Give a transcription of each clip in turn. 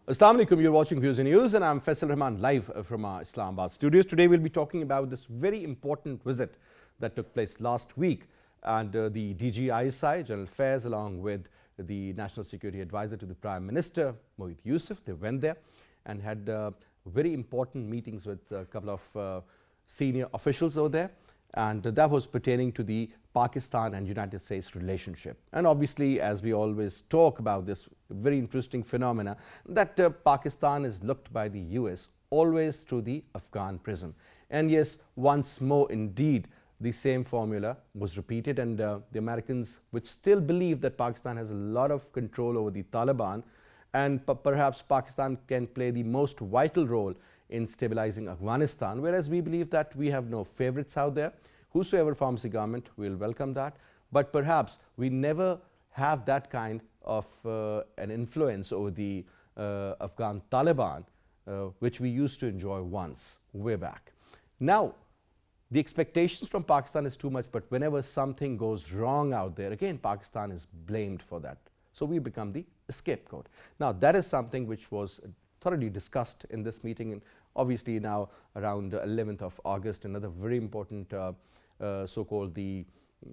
Assalamu alaikum, you're watching Views and News and I'm Faisal Rehman live from our Islamabad studios. Today we'll be talking about this very important visit that took place last week, and the DGISI, General Affairs, along with the National Security Advisor to the Prime Minister, Moeed Yusuf, they went there and had very important meetings with a couple of senior officials over there, and that was pertaining to the Pakistan and United States relationship. And obviously, as we always talk about this very interesting phenomena, that Pakistan is looked by the US always through the Afghan prism. And yes, once more indeed the same formula was repeated, and the Americans, which still believe that Pakistan has a lot of control over the Taliban, and perhaps Pakistan can play the most vital role in stabilizing Afghanistan, whereas we believe that we have no favorites out there. Whosoever forms the government, we will welcome that, but perhaps we never have that kind of an influence over the Afghan Taliban, which we used to enjoy once, way back. Now, the expectations from Pakistan is too much, but whenever something goes wrong out there, again, Pakistan is blamed for that. So we become the scapegoat. Now, that is something which was thoroughly discussed in this meeting, and obviously now around 11th of August, another very important so-called the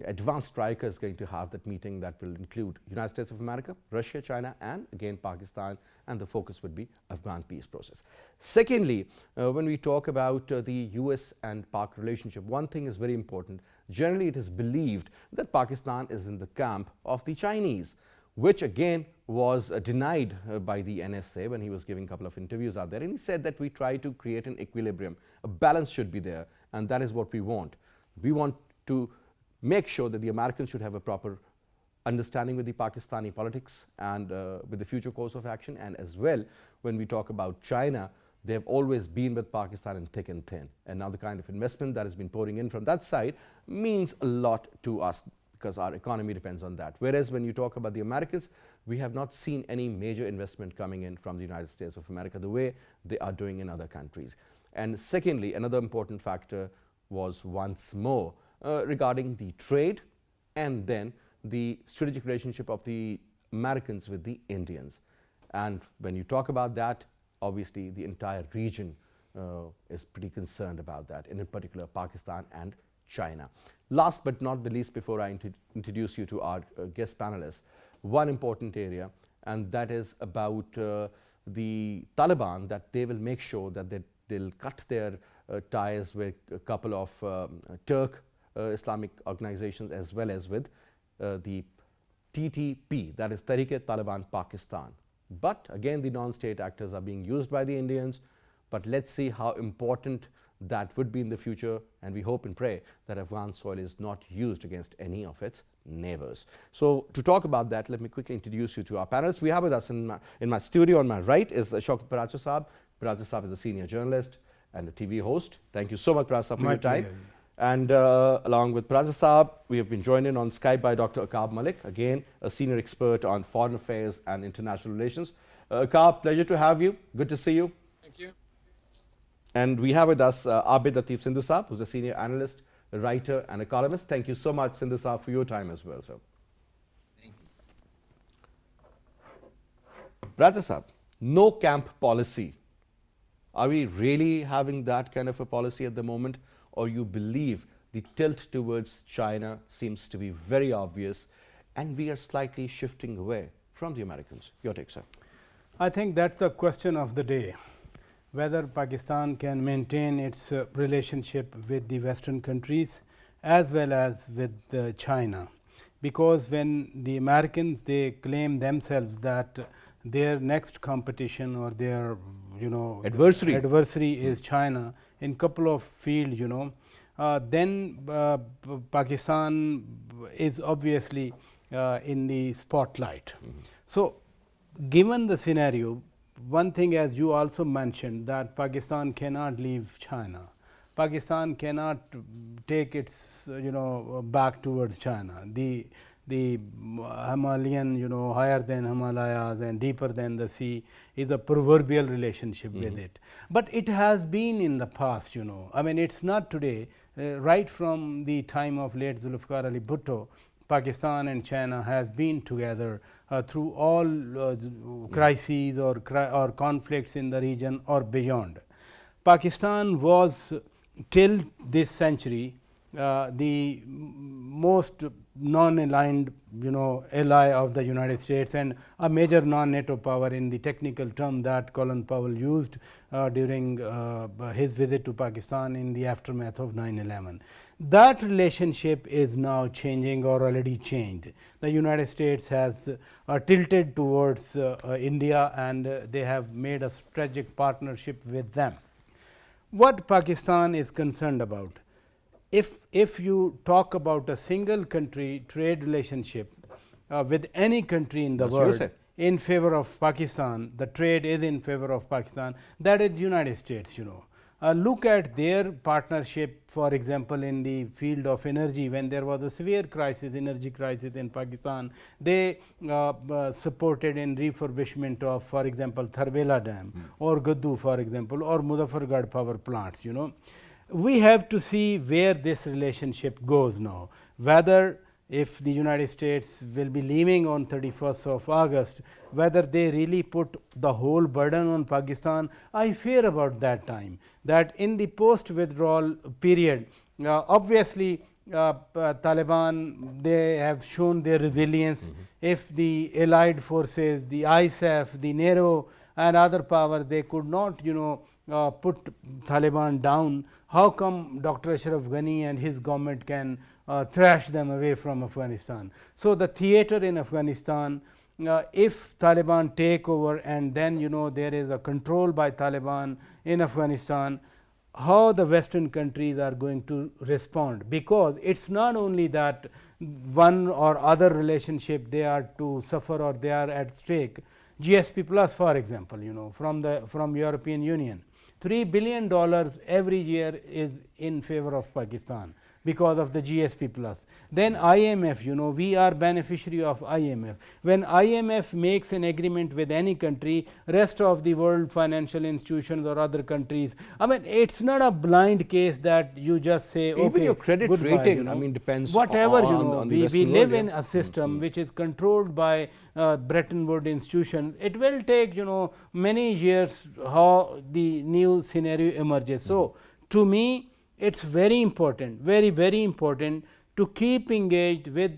advanced striker is going to have that meeting that will include United States of America, Russia, China, and again Pakistan, and the focus would be Afghan peace process. Secondly, when we talk about the US and Pak relationship, one thing is very important. Generally, it is believed that Pakistan is in the camp of the Chinese, which again was denied by the NSA when he was giving a couple of interviews out there, and he said that we try to create an equilibrium, a balance should be there, and that is what we want. We want to make sure that the Americans should have a proper understanding with the Pakistani politics and with the future course of action, and as well when we talk about China, they have always been with Pakistan in thick and thin, and now the kind of investment that has been pouring in from that side means a lot to us, because our economy depends on that. Whereas when you talk about the Americans, we have not seen any major investment coming in from the United States of America the way they are doing in other countries. And secondly, another important factor was once more regarding the trade and then the strategic relationship of the Americans with the Indians. And when you talk about that, obviously the entire region is pretty concerned about that, and in particular Pakistan and China. Last but not the least, before I introduce you to our guest panelists, one important area, and that is about the Taliban, that they will make sure that they'll cut their ties with a couple of Turk Islamic organizations, as well as with the TTP, that is Tehrik-e-Taliban Pakistan. But again, the non-state actors are being used by the Indians, but let's see how important that would be in the future, and we hope and pray that Afghan soil is not used against any of its neighbors. So to talk about that, let me quickly introduce you to our panelists. We have with us in my studio on my right is Shaukat Paracha Saab. Paracha Saab is a senior journalist and a TV host. Thank you so much, Paracha Saab, for your time. And along with Paracha Saab, we have been joined in on Skype by Dr. Aqab Malik, again a senior expert on foreign affairs and international relations. Aqab, pleasure to have you. Good to see you. Thank you. And we have with us Abid Latif Sindhu Saab, who's a senior analyst, a writer, and a columnist. Thank you so much, Sindhu Saab, for your time as well, sir. Thank you. Paracha Saab, no camp policy. Are we really having that kind of a policy at the moment, or you believe the tilt towards China seems to be very obvious and we are slightly shifting away from the Americans? Your take, sir. I think that's the question of the day, whether Pakistan can maintain its relationship with the Western countries as well as with China. Because when the Americans, they claim themselves that their next competition or their adversary is China in couple of fields, then Pakistan is obviously in the spotlight. So given the scenario, one thing, as you also mentioned, that Pakistan cannot leave China. Pakistan cannot take its back towards China. The Himalayan, higher than Himalayas and deeper than the sea is a proverbial relationship with it. But it has been in the past, I mean, it's not today. Right from the time of late Zulfikar Ali Bhutto, Pakistan and China has been together through all crises or conflicts in the region or beyond. Pakistan was till this century the most non-aligned ally of the United States and a major non-NATO power in the technical term that Colin Powell used during his visit to Pakistan in the aftermath of 9/11. That relationship is now changing or already changed. The United States has tilted towards India and they have made a strategic partnership with them. What Pakistan is concerned about? If you talk about a single country trade relationship with any country in the world in favor of Pakistan, the trade is in favor of Pakistan, that is United States. Look at their partnership, for example, in the field of energy. When there was a severe crisis, energy crisis in Pakistan, they supported in refurbishment of, for example, Tharbela Dam or Gaddu, for example, or Muzaffargarh power plants. We have to see where this relationship goes now, whether if the United States will be leaving on 31st of August, whether they really put the whole burden on Pakistan. I fear about that time, that in the post withdrawal period, obviously Taliban, they have shown their resilience. If the allied forces, the ISAF, the NATO and other power, they could not put Taliban down, how come Dr. Ashraf Ghani and his government can thrash them away from Afghanistan? So the theater in Afghanistan, if Taliban take over and then there is a control by Taliban in Afghanistan, how the Western countries are going to respond, because it's not only that one or other relationship they are to suffer or they are at stake. GSP plus, for example, from European Union, $3 billion every year is in favor of Pakistan because of the GSP plus. Then IMF, we are beneficiary of IMF. When IMF makes an agreement with any country, rest of the world financial institutions or other countries, I mean, it's not a blind case that you just say, even okay, your credit goodbye, rating, I mean, depends whatever, on the we Western live world, in a system which is controlled by Bretton Woods institution. It will take many years how the new scenario emerges. So to me, it's very important, very, very important to keep engaged with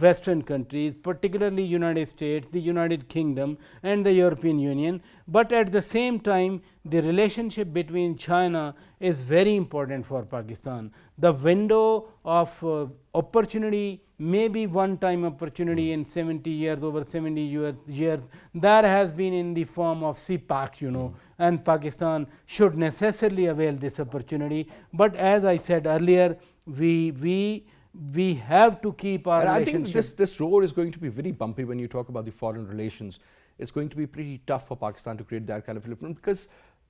Western countries, particularly United States, the United Kingdom and the European Union, but at the same time the relationship between China is very important for Pakistan. The window of opportunity, maybe one time opportunity in 70 years, over 70 years, that has been in the form of CPAC, and Pakistan should necessarily avail this opportunity. But as I said earlier, we have to keep our relationship. I think this road is going to be very bumpy when you talk about the foreign relations. It's going to be pretty tough for Pakistan to create that kind of development, because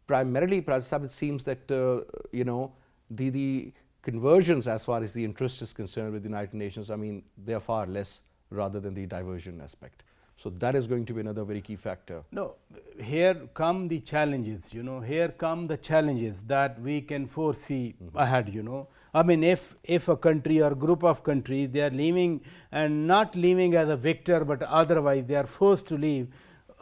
primarily, it seems that the conversions as far as the interest is concerned with the United Nations, I mean, they are far less rather than the diversion aspect. So that is going to be another very key factor. No, here come the challenges, here come the challenges that we can foresee ahead, I mean, if a country or group of countries, they are leaving and not leaving as a victor, but otherwise they are forced to leave,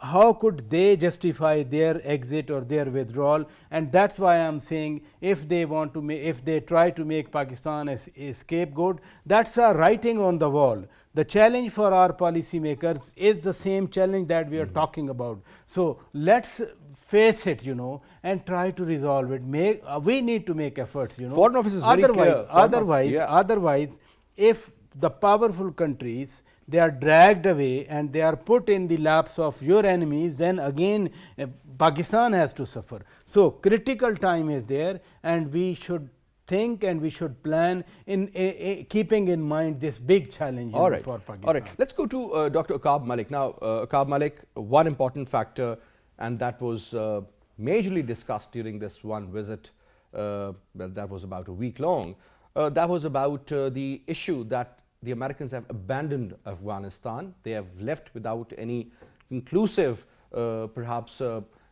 how could they justify their exit or their withdrawal? And that's why I am saying, if they want to if they try to make Pakistan a scapegoat, that's a writing on the wall. The challenge for our policymakers is the same challenge that we are talking about. So let's face it, and try to resolve it. We need to make efforts, Foreign Office is very clear. Otherwise, if the powerful countries, they are dragged away and they are put in the laps of your enemies, then again Pakistan has to suffer. So critical time is there, and we should think and we should plan in keeping in mind this big challenge for Pakistan. All right, let's go to Dr. Aqab Malik. Now, Aqab Malik, one important factor, and that was majorly discussed during this one visit, that was about a week long, that was about the issue that the Americans have abandoned Afghanistan. They have left without any inclusive, perhaps,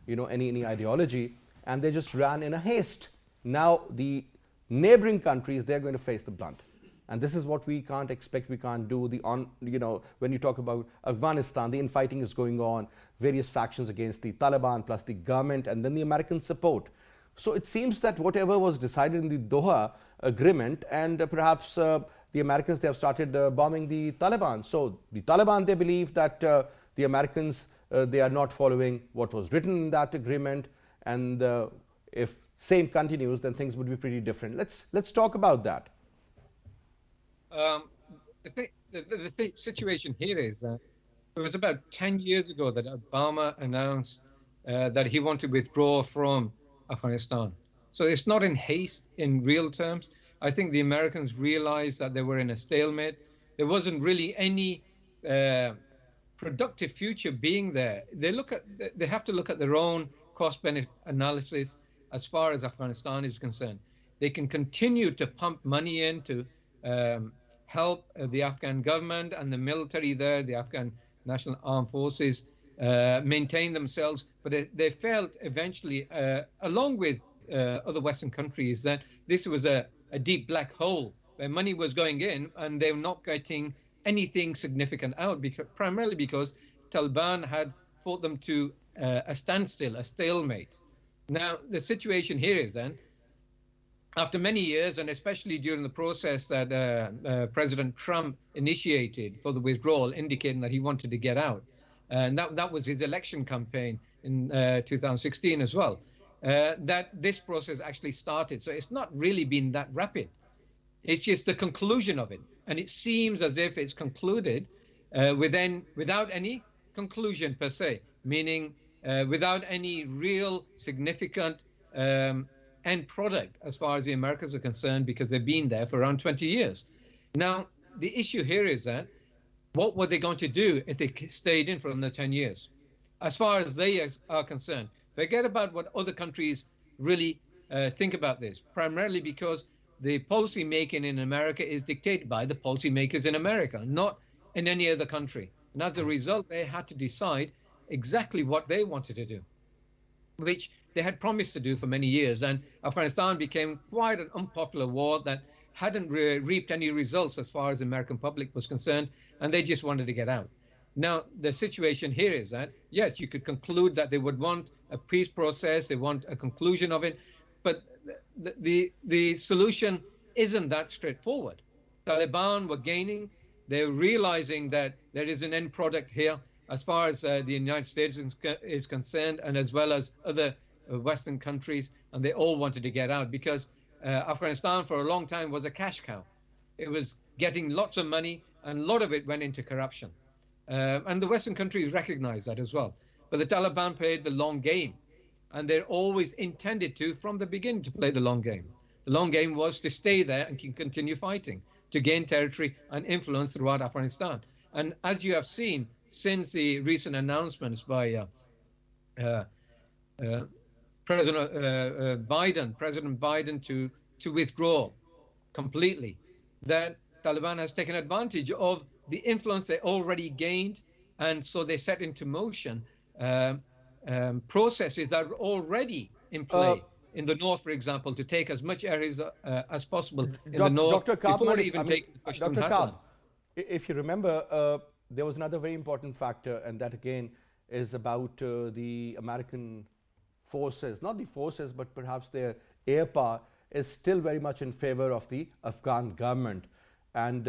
any ideology, and they just ran in a haste. Now, the neighboring countries, they're going to face the blunt. And this is what we can't expect, we can't do. When you talk about Afghanistan, the infighting is going on, various factions against the Taliban, plus the government, and then the American support. So it seems that whatever was decided in the Doha agreement, and perhaps the Americans, they have started bombing the Taliban. So the Taliban, they believe that the Americans, they are not following what was written in that agreement, and if same continues, then things would be pretty different. Let's talk about that. The situation here is that it was about 10 years ago that Obama announced that he wanted to withdraw from Afghanistan. So it's not in haste in real terms. I think the Americans realized that they were in a stalemate. There wasn't really any productive future being there. They have to look at their own cost-benefit analysis as far as Afghanistan is concerned. They can continue to pump money in to help the Afghan government and the military there, the Afghan National Armed Forces, maintain themselves. But they felt eventually, along with other Western countries, that this was a deep black hole where money was going in and they were not getting anything significant out, primarily because Taliban had fought them to a standstill, a stalemate. Now, the situation here is then, after many years, and especially during the process that President Trump initiated for the withdrawal, indicating that he wanted to get out, and that was his election campaign in 2016 as well, that this process actually started. So it's not really been that rapid. It's just the conclusion of it. And it seems as if it's concluded without any conclusion per se, meaning without any real significant end product as far as the Americans are concerned, because they've been there for around 20 years. Now, the issue here is that what were they going to do if they stayed in for another 10 years? As far as they are concerned, forget about what other countries really think about this, primarily because the policy making in America is dictated by the policymakers in America, not in any other country. And as a result, they had to decide exactly what they wanted to do, which they had promised to do for many years. And Afghanistan became quite an unpopular war that hadn't reaped any results as far as the American public was concerned, and they just wanted to get out. Now, the situation here is that, yes, you could conclude that they would want a peace process, they want a conclusion of it, but the solution isn't that straightforward. Taliban were gaining, they're realizing that there is an end product here as far as the United States is concerned, and as well as other Western countries, and they all wanted to get out because Afghanistan for a long time was a cash cow. It was getting lots of money, and a lot of it went into corruption. And the Western countries recognize that as well. But the Taliban played the long game, and they're always intended to, from the beginning, to play the long game. The long game was to stay there and continue fighting, to gain territory and influence throughout Afghanistan. And as you have seen, since the recent announcements by President Biden to withdraw completely, that Taliban has taken advantage of the influence they already gained, and so they set into motion processes that are already in play in the north, for example, to take as much areas as possible in the north before even taking the question. Dr. Aqab, if you remember, there was another very important factor, and that again is about the American forces, not the forces, but perhaps their air power is still very much in favor of the Afghan government, and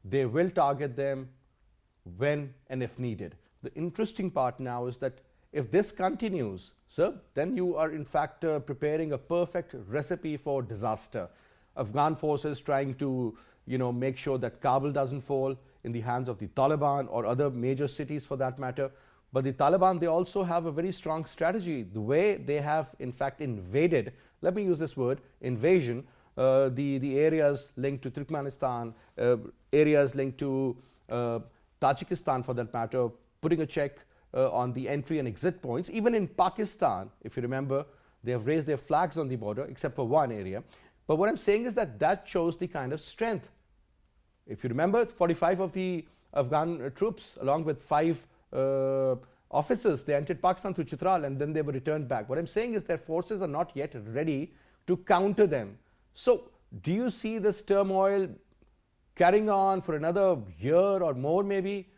they will target them when and if needed. The interesting part now is that if this continues, sir, then you are in fact preparing a perfect recipe for disaster. Afghan forces trying to, make sure that Kabul doesn't fall in the hands of the Taliban or other major cities for that matter. But the Taliban, they also have a very strong strategy. The way they have in fact invaded, let me use this word, invasion, the areas linked to Turkmenistan, areas linked to Tajikistan for that matter, putting a check on the entry and exit points. Even in Pakistan, if you remember, they have raised their flags on the border, except for one area. But what I'm saying is that shows the kind of strength. If you remember, 45 of the Afghan troops, along with 5 officers, they entered Pakistan through Chitral, and then they were returned back. What I'm saying is their forces are not yet ready to counter them. So do you see this turmoil carrying on for another year or more maybe,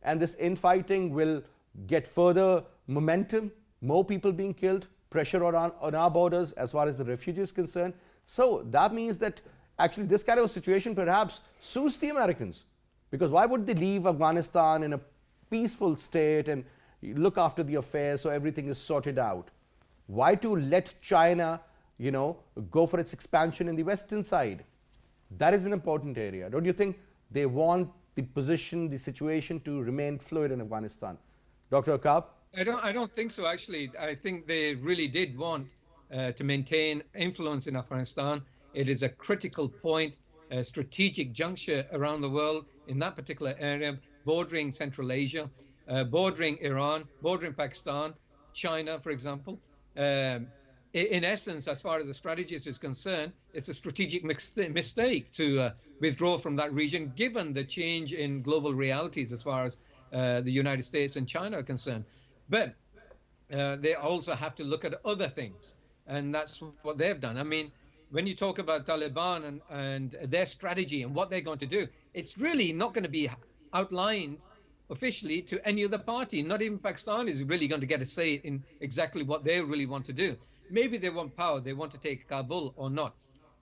and this infighting will get further momentum, more people being killed, pressure on our borders as far as the refugees concerned. So that means that actually this kind of a situation perhaps suits the Americans, because why would they leave Afghanistan in a peaceful state and look after the affairs so everything is sorted out? Why to let China, go for its expansion in the western side? That is an important area. Don't you think they want the position, the situation to remain fluid in Afghanistan? Dr. Aqab? I don't think so, actually. I think they really did want to maintain influence in Afghanistan. It is a critical point, a strategic juncture around the world in that particular area, bordering Central Asia, bordering Iran, bordering Pakistan, China, for example. In essence, as far as the strategist is concerned, it's a strategic mistake to withdraw from that region, given the change in global realities as far as the United States and China are concerned. But they also have to look at other things, and that's what they've done. I mean, when you talk about Taliban and their strategy and what they're going to do, it's really not going to be outlined officially to any other party. Not even Pakistan is really going to get a say in exactly what they really want to do. Maybe they want power, they want to take Kabul or not.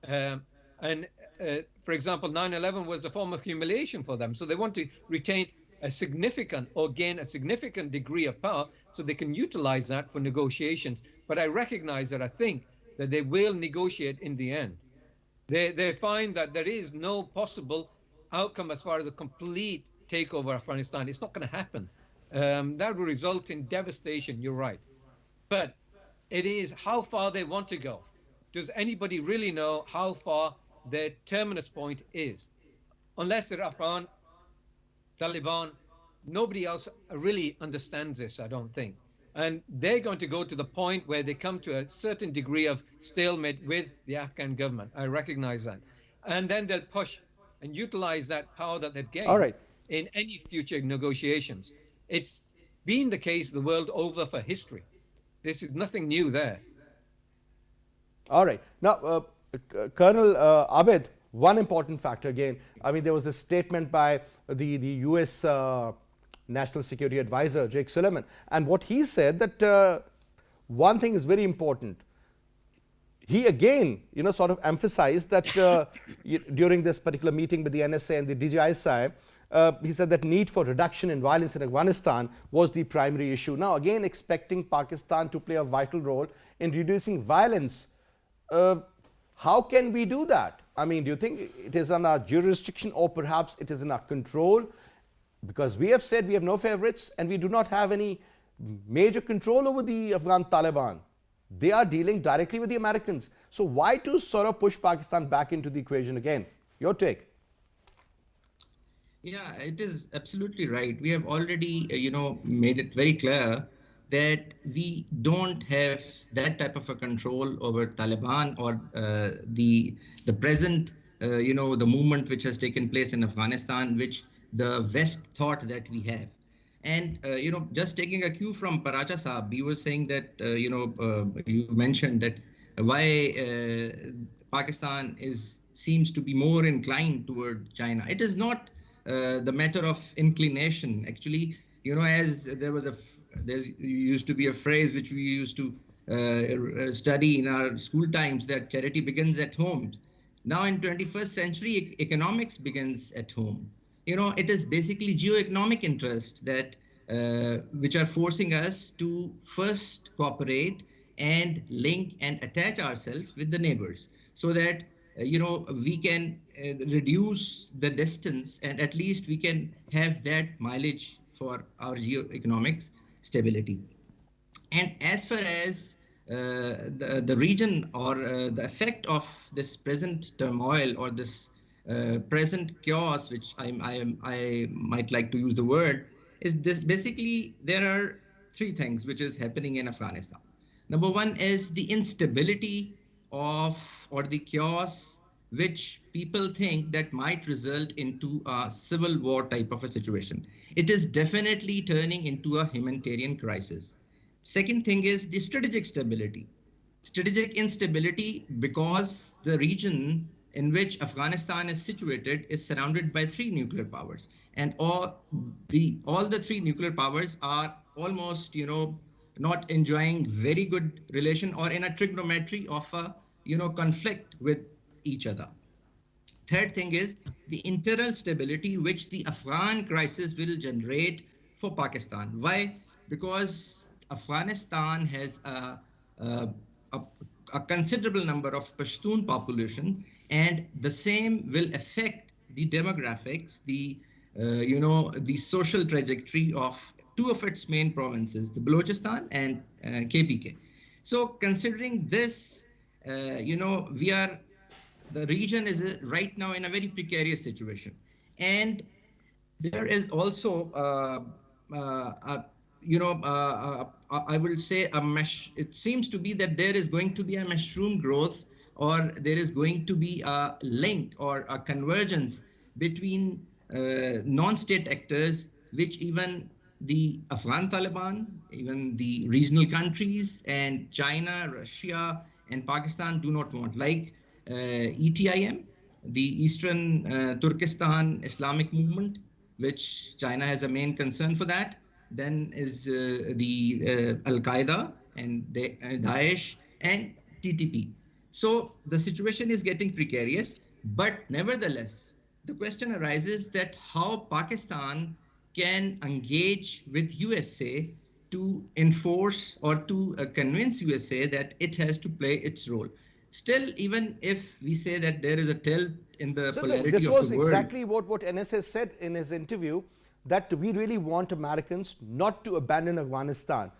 For example, 9/11 was a form of humiliation for them. So they want to retain a significant or gain a significant degree of power so they can utilize that for negotiations. But I recognize that I think that they will negotiate in the end. They find that there is no possible outcome as far as a complete takeover of Afghanistan. It's not going to happen. That will result in devastation, you're right. But it is how far they want to go. Does anybody really know how far their terminus point is? Unless they're Afghan, Taliban, nobody else really understands this, I don't think. And they're going to go to the point where they come to a certain degree of stalemate with the Afghan government. I recognize that. And then they'll push and utilize that power that they've gained in any future negotiations. It's been the case the world over for history. This is nothing new there. All right. Now, Colonel Abid, one important factor again. I mean, there was a statement by the U.S. National Security Advisor, Jake Sullivan, and what he said that one thing is very important. He again, sort of emphasized that during this particular meeting with the NSA and the DGISI, he said that need for reduction in violence in Afghanistan was the primary issue. Now, again, expecting Pakistan to play a vital role in reducing violence. How can we do that? I mean, do you think it is on our jurisdiction or perhaps it is in our control? Because we have said we have no favorites and we do not have any major control over the Afghan Taliban. They are dealing directly with the Americans. So why to sort of push Pakistan back into the equation again? Your take. Yeah, it is absolutely right. We have already, made it very clear that we don't have that type of a control over Taliban or the present, the movement which has taken place in Afghanistan, which the West thought that we have. And, just taking a cue from Paracha Saab, he was saying that, you mentioned that why Pakistan seems to be more inclined toward China. It is not the matter of inclination. Actually, as there used to be a phrase which we used to study in our school times, that charity begins at home. Now in 21st century, economics begins at home. It is basically geo-economic interests that which are forcing us to first cooperate and link and attach ourselves with the neighbors so that we can reduce the distance and at least we can have that mileage for our geo-economic stability. And as far as the region or the effect of this present turmoil or this present chaos, which I might like to use the word, is this: basically there are three things which is happening in Afghanistan. Number one is the instability or the chaos which people think that might result into a civil war type of a situation. It is definitely turning into a humanitarian crisis. Second thing is the strategic instability because the region in which Afghanistan is situated is surrounded by 3 nuclear powers, and all the 3 nuclear powers are almost, not enjoying very good relation or in a trigonometry of a, conflict with each other. Third thing is the internal stability which the Afghan crisis will generate for Pakistan. Why? Because Afghanistan has a considerable number of Pashtun population, and the same will affect the demographics, the social trajectory of 2 of its main provinces, the Balochistan and KPK. So considering this, the region is right now in a very precarious situation, and there is also I will say it seems to be that there is going to be a mushroom growth, or there is going to be a link or a convergence between non-state actors, which even the Afghan Taliban, even the regional countries, and China, Russia, and Pakistan do not want, like ETIM, the Eastern Turkestan Islamic Movement, which China has a main concern for that. Then is the Al-Qaeda and Daesh and TTP. So the situation is getting precarious, but nevertheless, the question arises that how Pakistan can engage with USA to enforce or to convince USA that it has to play its role. Still, even if we say that there is a tilt in the polarity of the world. This was exactly what NSA said in his interview, that we really want Americans not to abandon Afghanistan.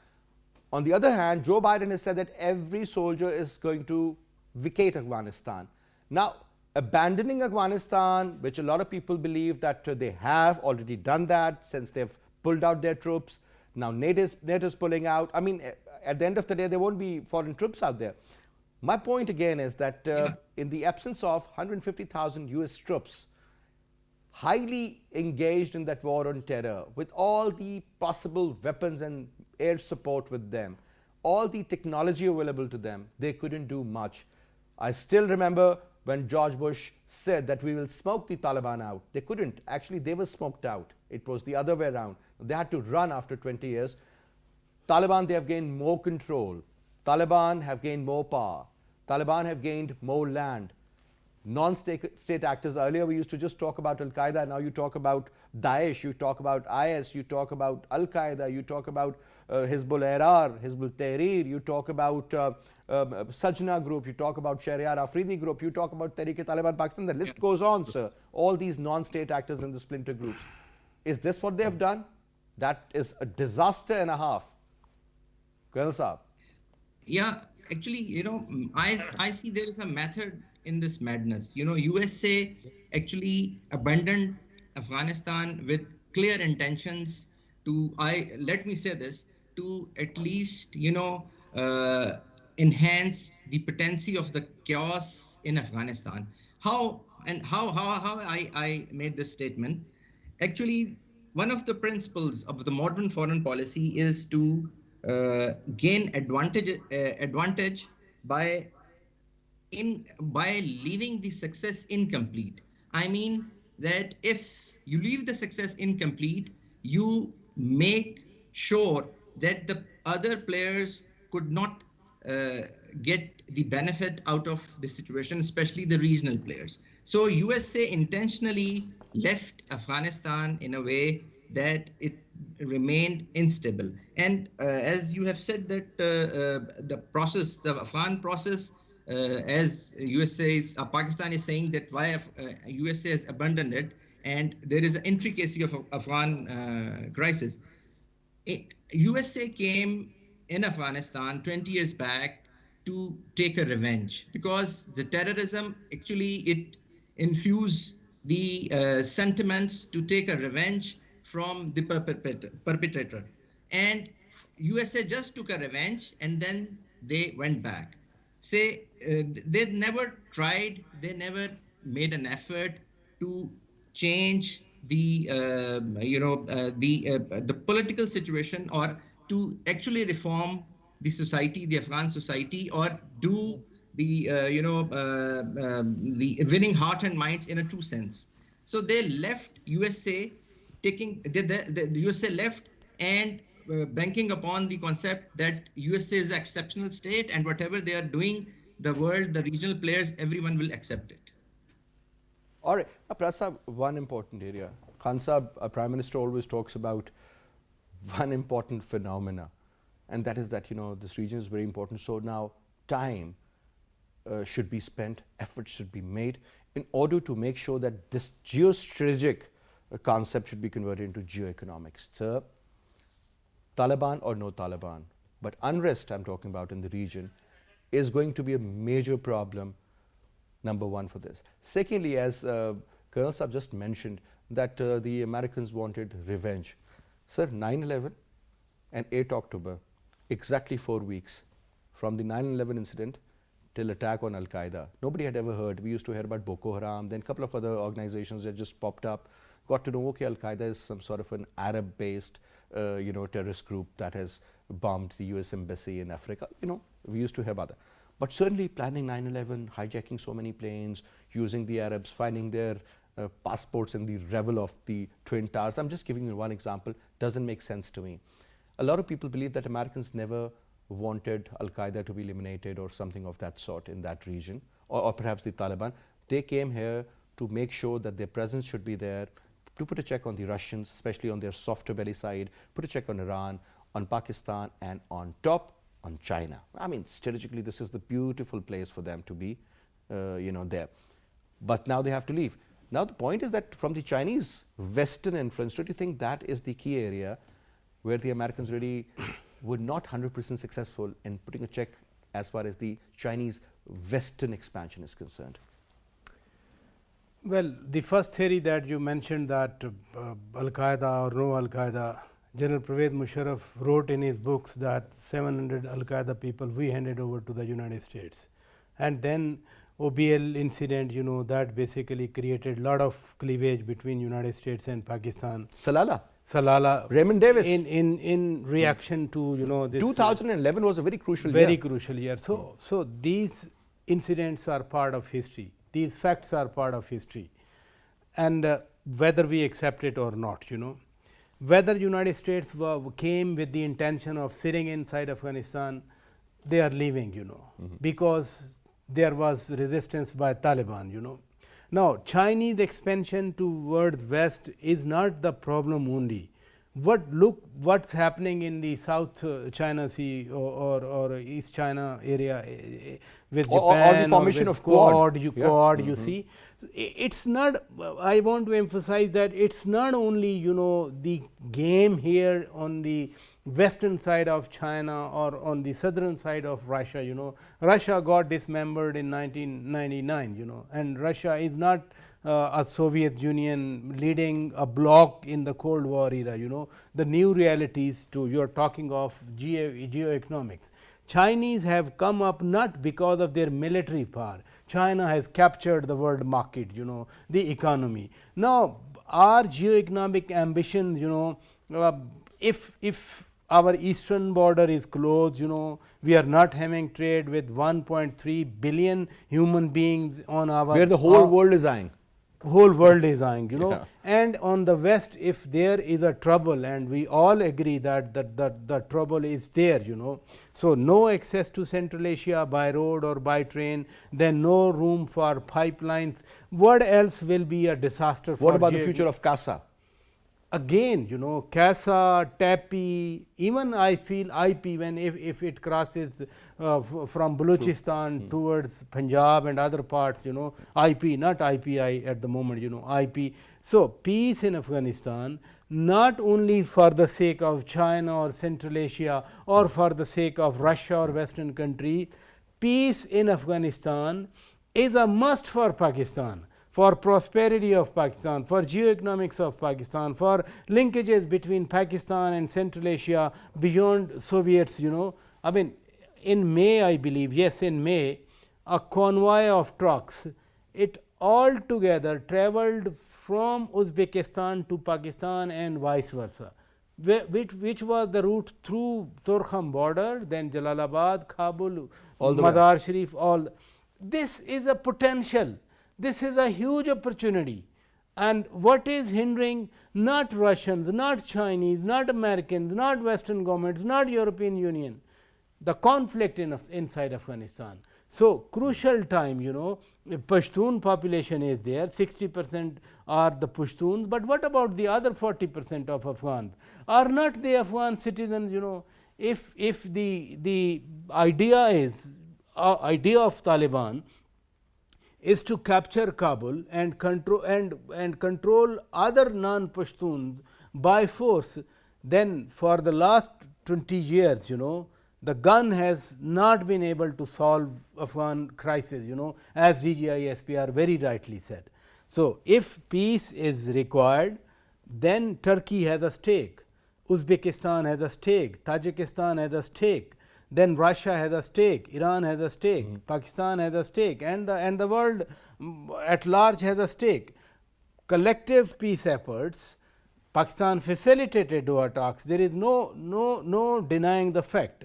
On the other hand, Joe Biden has said that every soldier is going to vacate Afghanistan. Now, abandoning Afghanistan, which a lot of people believe that they have already done that since they've pulled out their troops. Now NATO's pulling out. I mean, at the end of the day, there won't be foreign troops out there. My point again is that in the absence of 150,000 US troops, highly engaged in that war on terror, with all the possible weapons and air support with them, all the technology available to them, they couldn't do much. I still remember when George Bush said that we will smoke the Taliban out. They couldn't. Actually, they were smoked out. It was the other way around. They had to run after 20 years. Taliban, they have gained more control. Taliban have gained more power. Taliban have gained more land. Non-state actors, earlier we used to just talk about Al-Qaeda, now you talk about Daesh, you talk about IS, you talk about Al-Qaeda, you talk about Hizbul Ahrar, Hizbul Tahrir, you talk about Sajna group, you talk about Shahryar Afridi group, you talk about Tehrik-e-Taliban Pakistan, the list goes on, sir. All these non-state actors in the splinter groups. Is this what they have done? That is a disaster and a half. Colonel Saab. Yeah, actually, I see there is a method in this madness. USA actually abandoned Afghanistan with clear intentions to, let me say this, to at least, enhance the potency of the chaos in Afghanistan. How I made this statement? Actually, one of the principles of the modern foreign policy is to gain advantage by leaving the success incomplete. I mean that if you leave the success incomplete, you make sure that the other players could not get the benefit out of the situation, especially the regional players. So USA intentionally left Afghanistan in a way that it remained unstable. And as you have said that the Afghan process, as Pakistan is saying that why USA has abandoned it, and there is an intricacy of Afghan crisis. USA came in Afghanistan 20 years back to take a revenge, because the terrorism, actually it infused the sentiments to take a revenge from the perpetrator. And USA just took a revenge and then they went back. They never tried, they never made an effort to change the political situation, or to actually reform the society, the Afghan society, or do the the winning heart and minds in a true sense. So they left USA, the USA left and banking upon the concept that USA is an exceptional state, and whatever they are doing, the world, the regional players, everyone will accept it. All right, Prasad, one important area. Khan Sahib, our Prime Minister always talks about one important phenomena, and that is that, this region is very important. So now time should be spent, efforts should be made in order to make sure that this geostrategic concept should be converted into geoeconomics. So, Taliban or no Taliban, but unrest I'm talking about in the region is going to be a major problem, number one, for this. Secondly, as Colonel Saab just mentioned, that the Americans wanted revenge. Sir, 9/11 and 8 October, exactly 4 weeks from the 9/11 incident till attack on Al-Qaeda. Nobody had ever heard. We used to hear about Boko Haram, then a couple of other organizations that just popped up. Got to know, okay, Al-Qaeda is some sort of an Arab-based, terrorist group that has bombed the US embassy in Africa. We used to have other. But certainly planning 9/11, hijacking so many planes, using the Arabs, finding their passports in the revel of the Twin Towers. I'm just giving you one example. Doesn't make sense to me. A lot of people believe that Americans never wanted Al-Qaeda to be eliminated or something of that sort in that region, or perhaps the Taliban. They came here to make sure that their presence should be there, to put a check on the Russians, especially on their softer belly side, put a check on Iran, on Pakistan, and on top, on China. I mean, strategically, this is the beautiful place for them to be, there. But now they have to leave. Now the point is that from the Chinese Western influence, don't you think that is the key area where the Americans really were not 100% successful in putting a check as far as the Chinese Western expansion is concerned? Well, the first theory that you mentioned, that Al-Qaeda or no Al-Qaeda, General Pervez Musharraf wrote in his books that 700 Al-Qaeda people we handed over to the United States. And then OBL incident, that basically created a lot of cleavage between United States and Pakistan. Salala, Raymond Davis. In reaction to, this 2011 was a very crucial year. Very crucial year. So these incidents are part of history. These facts are part of history, and whether we accept it or not, whether United States came with the intention of sitting inside Afghanistan, they are leaving, because there was resistance by Taliban, Now, Chinese expansion towards West is not the problem only. Look what's happening in the South China Sea or East China area with Japan, or the formation of Quad. You see, it's not. I want to emphasize that it's not only the game here on the western side of China or on the southern side of Russia. Russia got dismembered in 1999. And Russia is not a Soviet Union leading a bloc in the Cold War era. The new realities you're talking of geoeconomics. Chinese have come up not because of their military power. China has captured the world market, the economy. Now, our geoeconomic ambitions, if our eastern border is closed, we are not having trade with 1.3 billion human beings on our. Where the whole world is eyeing. Whole world is eyeing, and on the West, if there is a trouble, and we all agree that the trouble is there, so no access to Central Asia by road or by train, then no room for pipelines. What else will be a disaster? What about the future of CASA? Again, CASA, TAPI, even I feel IP, when if it crosses from Balochistan towards Punjab and other parts, IP, not IPI at the moment, IP. So, peace in Afghanistan, not only for the sake of China or Central Asia or for the sake of Russia or Western country, peace in Afghanistan is a must for Pakistan, for prosperity of Pakistan, for geoeconomics of Pakistan, for linkages between Pakistan and Central Asia beyond Soviets. I mean, in May, I believe, yes, in May, a convoy of trucks, it all together traveled from Uzbekistan to Pakistan and vice versa. which was the route through Torkham border, then Jalalabad, Kabul, All the Madar Sharif, all. This is a potential. This is a huge opportunity. And what is hindering? Not Russians, not Chinese, not Americans, not Western governments, not European Union, the conflict inside Afghanistan. So, crucial time, you know, Pashtun population is there, 60% are the Pashtuns, but what about the other 40% of Afghans? Are not they Afghan citizens, you know? If the idea is, idea of Taliban is to capture Kabul and control other non-Pashtuns by force, then for the last 20 years, you know, the gun has not been able to solve Afghan crisis, you know, as DGISPR very rightly said. So, if peace is required, then Turkey has a stake, Uzbekistan has a stake, Tajikistan has a stake, then Russia has a stake, Iran has a stake, Pakistan has a stake, and the world at large has a stake. Collective peace efforts, Pakistan facilitated Doha talks. There is no denying the fact.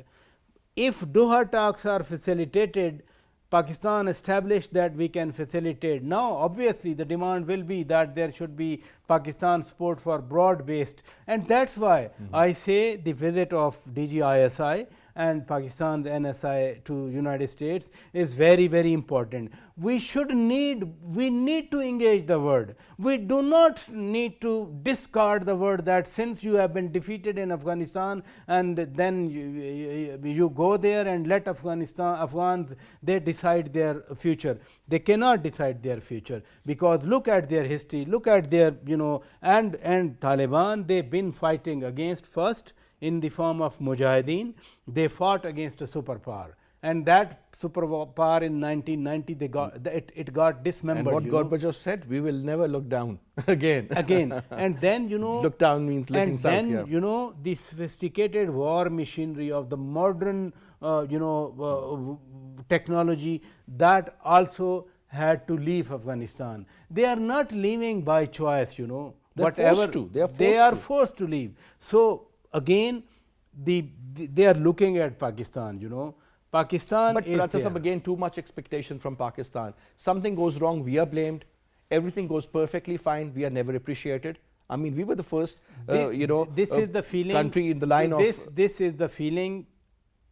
If Doha talks are facilitated, Pakistan established that we can facilitate. Now, obviously, the demand will be that there should be Pakistan support for broad based, and that is why I say the visit of DGISI and Pakistan's NSA to United States is very, very important. We need to engage the world. We do not need to discard the word that since you have been defeated in Afghanistan and then you go there and let Afghans they decide their future. They cannot decide their future, because look at their history, look at their, you know, and Taliban, they've been fighting against first in the form of Mujahideen, they fought against a superpower, and that superpower in 1990 they got it got dismembered. And what Gorbachev said, we will never look down again. And then, you know, look down means looking south. And then, you know, the sophisticated war machinery of the modern technology that also had to leave Afghanistan. They are not leaving by choice, you know. They are forced to leave. So, again, they are looking at Pakistan, you know. Pakistan but is Paracha, again, too much expectation from Pakistan. Something goes wrong, we are blamed. Everything goes perfectly fine, we are never appreciated. I mean, we were the first, this is the feeling, country in the line of. This is the feeling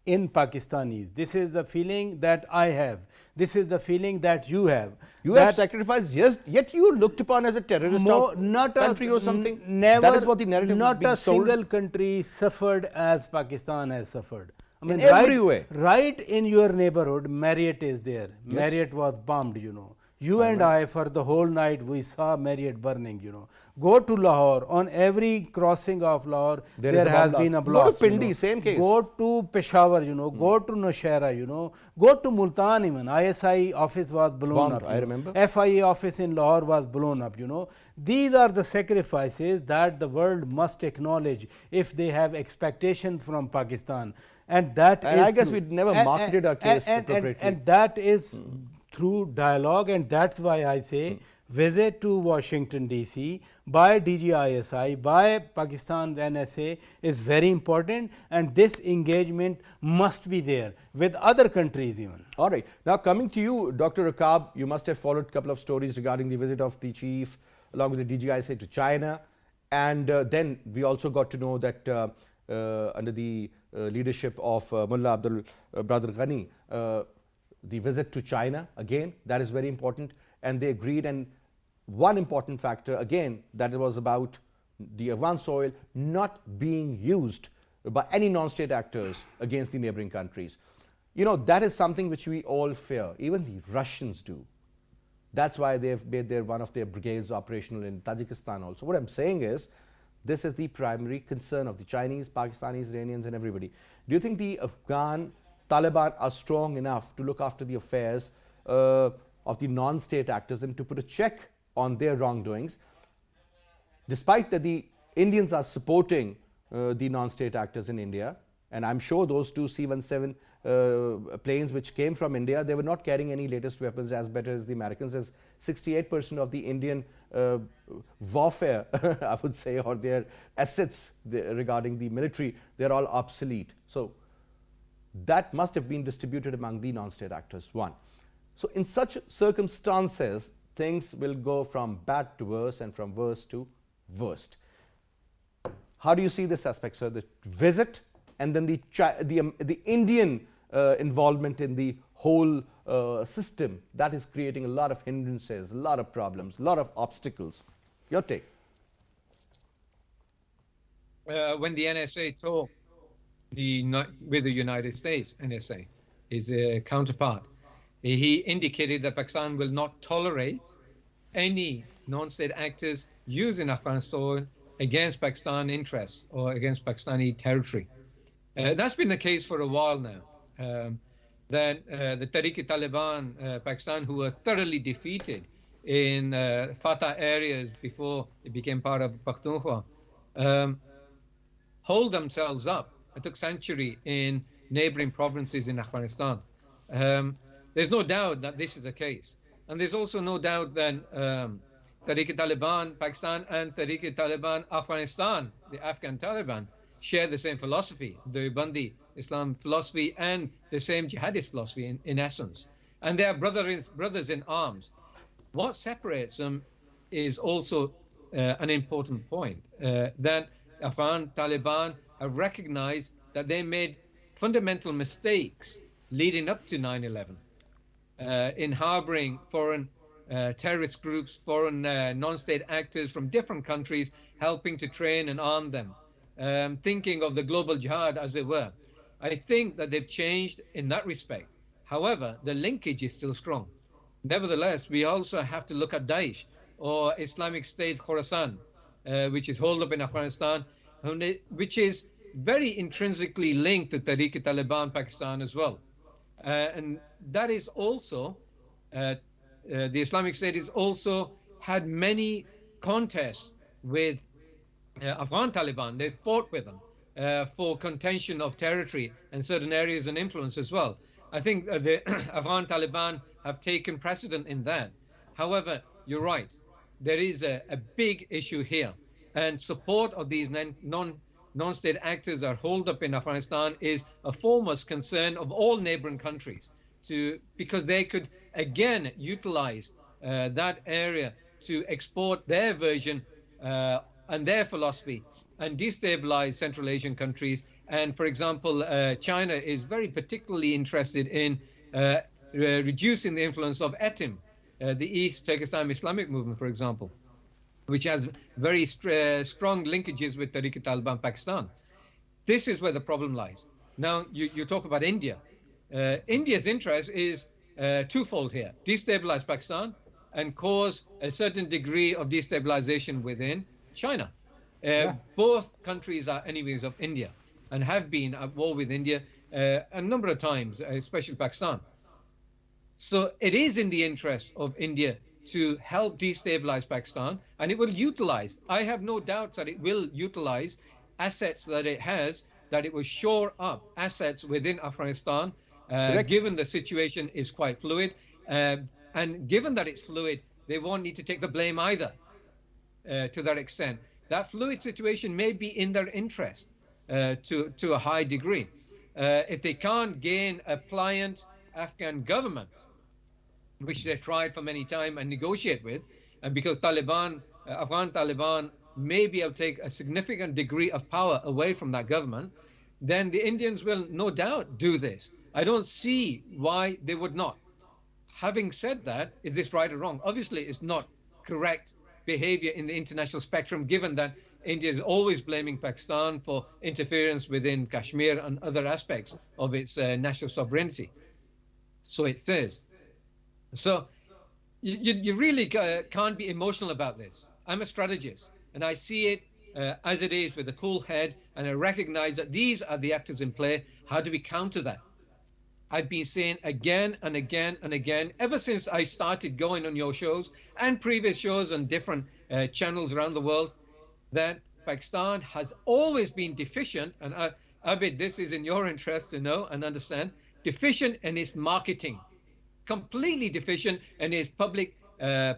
in Pakistanis. This is the feeling that I have. This is the feeling that you have. You have sacrificed, yes, yet you looked upon as a terrorist country or something. Never, that is what the narrative is being sold. Not a single country suffered as Pakistan has suffered. I mean, in every way. Right in your neighborhood, Marriott is there. Yes. Marriott was bombed, you know. You and I, for the whole night, we saw Marriott burning, you know. Go to Lahore, on every crossing of Lahore, there has been a blast. Go to Pindi, same case. Go to Peshawar, you know. Go to Nowshera, you know. Go to Multan even. ISI office was blown up. I remember. FIA office in Lahore was blown up, you know. These are the sacrifices that the world must acknowledge if they have expectations from Pakistan. And that is I guess we never marketed our case appropriately. And that is through dialogue, and that's why I say visit to Washington DC by DGISI, by Pakistan's NSA is very important, and this engagement must be there with other countries even. All right. Now coming to you, Dr. Aqab, you must have followed a couple of stories regarding the visit of the chief along with the DGISI to China, and then we also got to know that under the leadership of Mullah Abdul Brother Ghani, the visit to China, again, that is very important, and they agreed. And one important factor, again, that it was about the Afghan soil not being used by any non-state actors against the neighboring countries. You know, that is something which we all fear, even the Russians do. That's why they've made one of their brigades operational in Tajikistan also. What I'm saying is, this is the primary concern of the Chinese, Pakistanis, Iranians and everybody. Do you think the Afghan Taliban are strong enough to look after the affairs of the non-state actors and to put a check on their wrongdoings, despite that the Indians are supporting the non-state actors in India, and I'm sure those two C-17 planes which came from India, they were not carrying any latest weapons as better as the Americans, as 68% of the Indian warfare, I would say, or their assets regarding the military, they're all obsolete. So that must have been distributed among the non-state actors, one. So in such circumstances, things will go from bad to worse and from worse to worst. How do you see this aspect, sir? The visit and then the Indian involvement in the whole system, that is creating a lot of hindrances, a lot of problems, a lot of obstacles. Your take? When the NSA talked with the United States, NSA, his counterpart, he indicated that Pakistan will not tolerate any non-state actors using Afghanistan against Pakistan interests or against Pakistani territory. That's been the case for a while now. Then the Tehrik-e-Taliban Pakistan, who were thoroughly defeated in Fatah areas before it became part of Pakhtunkhwa, hold themselves up and took sanctuary in neighboring provinces in Afghanistan. There's no doubt that this is the case. And there's also no doubt that Tehrik-e-Taliban Pakistan and Tehrik-e-Taliban Afghanistan, the Afghan Taliban, share the same philosophy, the Bandi Islam philosophy, and the same jihadist philosophy in essence. And they are brothers in arms. What separates them is also an important point, that Afghan Taliban have recognized that they made fundamental mistakes leading up to 9/11 in harboring foreign terrorist groups, foreign non-state actors from different countries, helping to train and arm them, thinking of the global jihad as it were. I think that they've changed in that respect. However, the linkage is still strong. Nevertheless, we also have to look at Daesh or Islamic State Khorasan, which is holed up in Afghanistan, which is very intrinsically linked to Tehrik-e-Taliban Pakistan as well. And that is also, the Islamic State has also had many contests with Afghan Taliban. They fought with them for contention of territory and certain areas and influence as well. I think the Afghan Taliban have taken precedent in that. However, you're right. There is a big issue here. And support of these non-state actors that are holed up in Afghanistan is a foremost concern of all neighboring countries, because they could again utilize that area to export their version and their philosophy and destabilize Central Asian countries. And for example, China is very particularly interested in reducing the influence of ETIM, the East Turkestan Islamic movement, for example, which has very strong linkages with Tehrik-e-Taliban Pakistan. This is where the problem lies. Now, you talk about India. India's interest is twofold here: destabilize Pakistan and cause a certain degree of destabilization within China. Both countries are enemies of India and have been at war with India a number of times, especially Pakistan. So it is in the interest of India to help destabilize Pakistan, and it will utilize, I have no doubts that it will utilize assets that it has, that it will shore up assets within Afghanistan, given the situation is quite fluid. And given that it's fluid, they won't need to take the blame either to that extent. That fluid situation may be in their interest to a high degree. If they can't gain a pliant Afghan government, which they've tried for many times and negotiate with, and because Afghan Taliban may be able to take a significant degree of power away from that government, then the Indians will no doubt do this. I don't see why they would not. Having said that, is this right or wrong? Obviously, it's not correct behavior in the international spectrum, given that India is always blaming Pakistan for interference within Kashmir and other aspects of its national sovereignty. So it says. So you really can't be emotional about this. I'm a strategist, and I see it as it is with a cool head, and I recognize that these are the actors in play. How do we counter that? I've been saying again and again and again, ever since I started going on your shows and previous shows on different channels around the world, that Pakistan has always been deficient, and Abid, this is in your interest to know and understand, deficient in its marketing, completely deficient in its public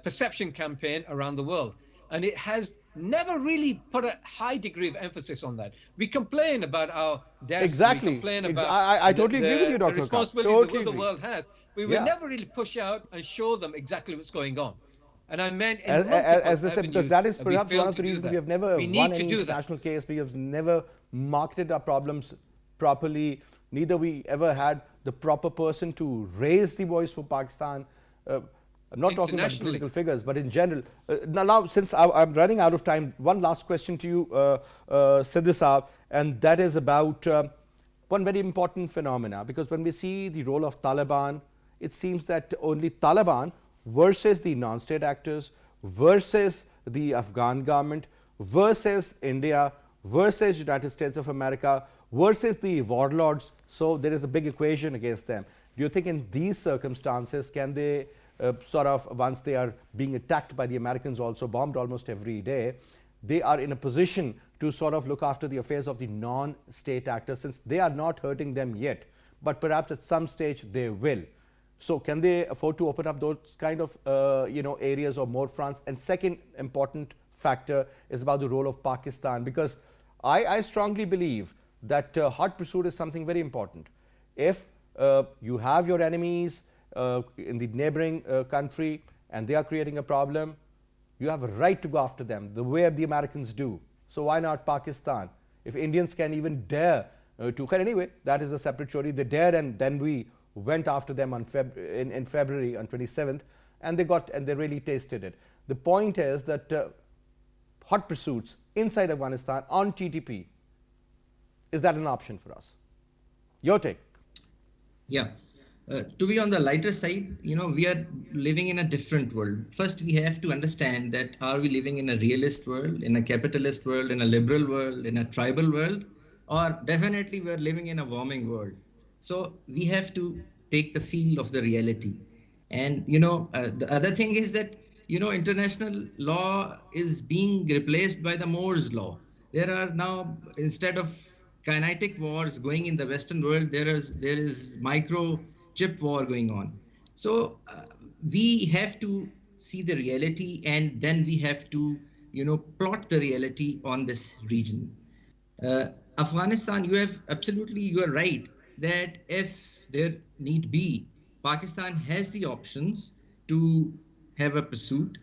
perception campaign around the world. And it has never really put a high degree of emphasis on that. We complain about our deaths. Exactly. We complain about I totally agree with you, Dr. the Aqab. responsibility Totally the agree. world has. We will never really push out and show them exactly what's going on. And I meant as they said, because that is perhaps one of the reasons we have never we won need to any do international case. We have never marketed our problems properly. Neither we ever had the proper person to raise the voice for Pakistan. I'm not talking about the political figures, but in general. Now, since I'm running out of time, one last question to you, Sindhu Saab, and that is about one very important phenomena. Because when we see the role of Taliban, it seems that only Taliban versus the non-state actors, versus the Afghan government, versus India, versus United States of America, versus the warlords. So there is a big equation against them. Do you think in these circumstances, can they sort of, once they are being attacked by the Americans, also bombed almost every day, they are in a position to sort of look after the affairs of the non-state actors, since they are not hurting them yet, but perhaps at some stage they will. So can they afford to open up those kind of areas or more fronts? And second important factor is about the role of Pakistan, because I strongly believe that hot pursuit is something very important. If you have your enemies in the neighboring country and they are creating a problem, you have a right to go after them the way the Americans do. So why not Pakistan? If Indians can even dare to, anyway, that is a separate story. They dared, and then we went after them on in February on 27th, and they really tasted it. The point is that hot pursuits inside Afghanistan on TTP, is that an option for us? Your take. Yeah. To be on the lighter side, we are living in a different world. First, we have to understand that are we living in a realist world, in a capitalist world, in a liberal world, in a tribal world, or definitely we are living in a warming world. So we have to take the feel of the reality. And, the other thing is that, international law is being replaced by the Moore's law. There are now, instead of kinetic wars going in the Western world, there is microchip war going on. So we have to see the reality, and then we have to, plot the reality on this region. Afghanistan, you are right that if there need be, Pakistan has the options to have a pursuit,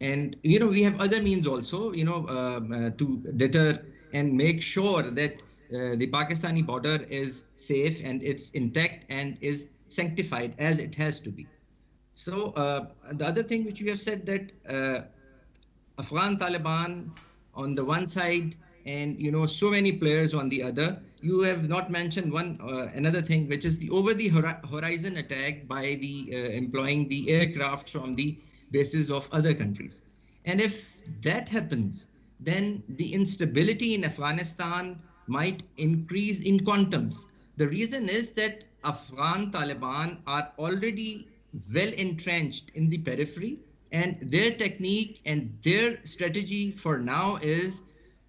and we have other means also, to deter and make sure that the Pakistani border is safe and it's intact and is sanctified as it has to be. So the other thing which you have said, that Afghan Taliban on the one side and so many players on the other, you have not mentioned another thing, which is the over the horizon attack by the employing the aircraft from the bases of other countries. And if that happens, then the instability in Afghanistan might increase in quantums. The reason is that Afghan Taliban are already well entrenched in the periphery, and their technique and their strategy for now is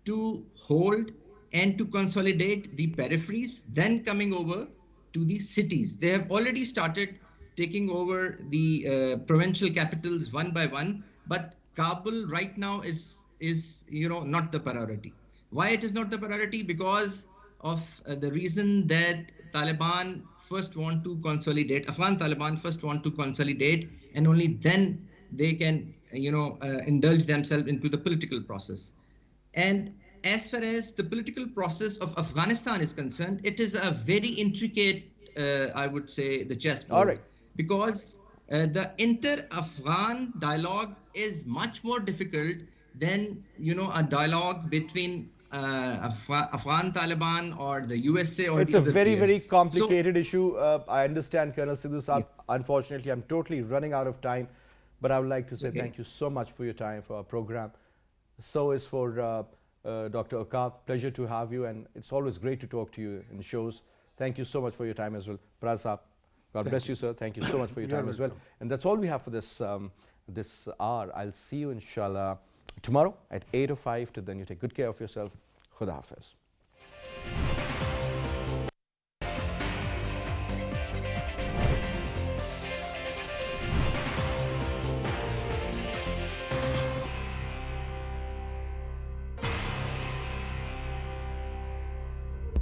to hold and to consolidate the peripheries, then coming over to the cities. They have already started taking over the provincial capitals one by one, but Kabul right now is not the priority. Why it is not the priority? Because of the reason that Taliban first want to consolidate, Afghan Taliban first want to consolidate, and only then they can, indulge themselves into the political process. And as far as the political process of Afghanistan is concerned, it is a very intricate, I would say, the chessboard. All right. Because the inter-Afghan dialogue is much more difficult than, a dialogue between Afghan Taliban or the USA or it's the a other very, players. very complicated issue. I understand, Colonel Sindhu Saab. Yeah. Unfortunately, I'm totally running out of time, but I would like to say thank you so much for your time for our program. So is for Dr. Aqab. Pleasure to have you, and it's always great to talk to you in shows. Thank you so much for your time as well. Paracha, God bless you, sir. Thank you so much for your time as well. And that's all we have for this this hour. I'll see you, inshallah, tomorrow at 8 or 5. Till then, you take good care of yourself. Khuda Hafiz.